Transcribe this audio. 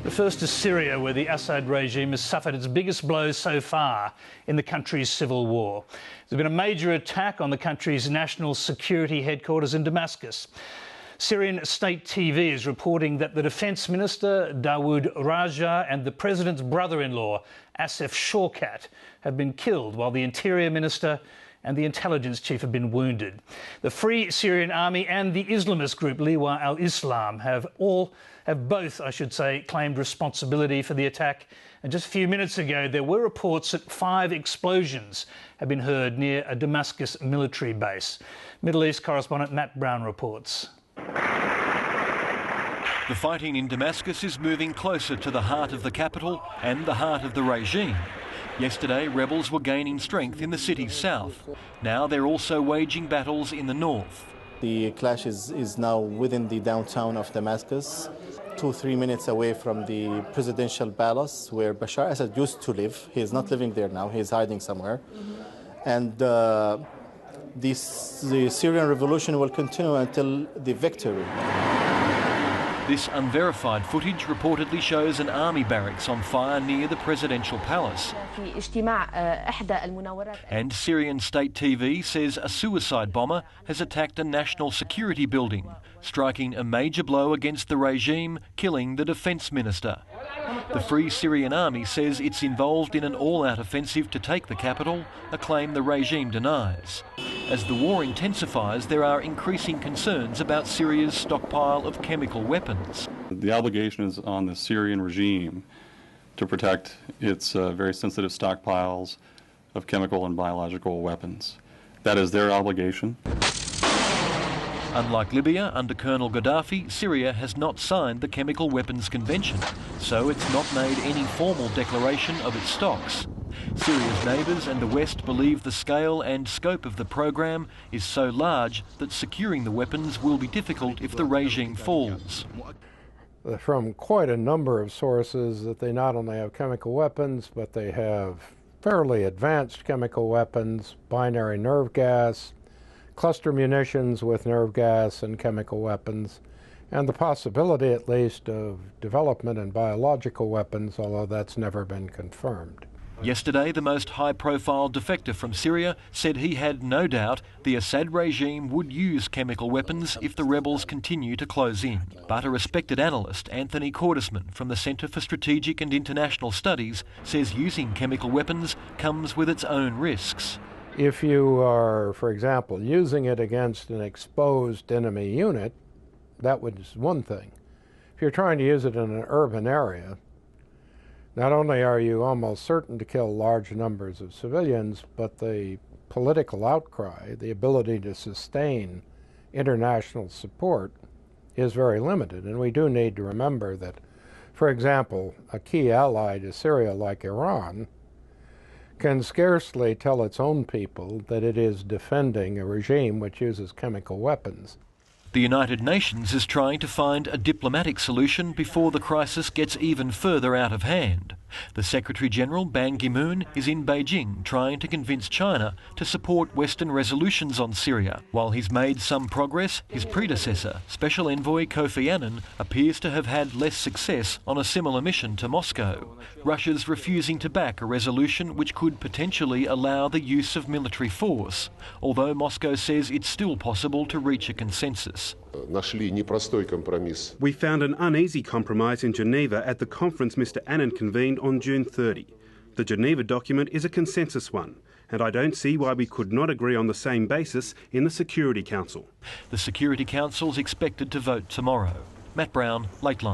The first is Syria, where the Assad regime has suffered its biggest blow so far in the country's civil war. There's been a major attack on the country's national security headquarters in Damascus. Syrian state TV is reporting that the Defence Minister, Dawood Raja, and the President's brother-in-law, Asif Shawkat, have been killed, while the Interior Minister and the intelligence chief have been wounded. The Free Syrian Army and the Islamist group Liwa al-Islam have both, claimed responsibility for the attack. And just a few minutes ago, there were reports that 5 explosions have been heard near a Damascus military base. Middle East correspondent Matt Brown reports. The fighting in Damascus is moving closer to the heart of the capital and the heart of the regime. Yesterday, rebels were gaining strength in the city's south. Now they're also waging battles in the north. The clash is now within the downtown of Damascus, 2-3 minutes away from the presidential palace where Bashar Assad used to live. He is not living there now, he is hiding somewhere. And the Syrian revolution will continue until the victory. This unverified footage reportedly shows an army barracks on fire near the presidential palace. And Syrian state TV says a suicide bomber has attacked a national security building, striking a major blow against the regime, killing the defence minister. The Free Syrian Army says it's involved in an all-out offensive to take the capital, a claim the regime denies. As the war intensifies, there are increasing concerns about Syria's stockpile of chemical weapons. The obligation is on the Syrian regime to protect its very sensitive stockpiles of chemical and biological weapons. That is their obligation. Unlike Libya under Colonel Gaddafi, Syria has not signed the Chemical Weapons Convention, so it's not made any formal declaration of its stocks. Syria's neighbours and the West believe the scale and scope of the program is so large that securing the weapons will be difficult if the regime falls. From quite a number of sources that they not only have chemical weapons, but they have fairly advanced chemical weapons, binary nerve gas, cluster munitions with nerve gas and chemical weapons, and the possibility at least of development in biological weapons, although that's never been confirmed. Yesterday, the most high-profile defector from Syria said he had no doubt the Assad regime would use chemical weapons if the rebels continue to close in. But a respected analyst, Anthony Cordesman from the Centre for Strategic and International Studies, says using chemical weapons comes with its own risks. If you are, for example, using it against an exposed enemy unit, that was one thing. If you're trying to use it in an urban area, not only are you almost certain to kill large numbers of civilians, but the political outcry, the ability to sustain international support, is very limited. And we do need to remember that, for example, a key ally to Syria like Iran can scarcely tell its own people that it is defending a regime which uses chemical weapons. The United Nations is trying to find a diplomatic solution before the crisis gets even further out of hand. The Secretary-General, Ban Ki-moon, is in Beijing trying to convince China to support Western resolutions on Syria. While he's made some progress, his predecessor, Special Envoy Kofi Annan, appears to have had less success on a similar mission to Moscow. Russia's refusing to back a resolution which could potentially allow the use of military force, although Moscow says it's still possible to reach a consensus. We found an uneasy compromise in Geneva at the conference Mr. Annan convened on June 30. The Geneva document is a consensus one, and I don't see why we could not agree on the same basis in the Security Council. The Security Council is expected to vote tomorrow. Matt Brown, Lateline.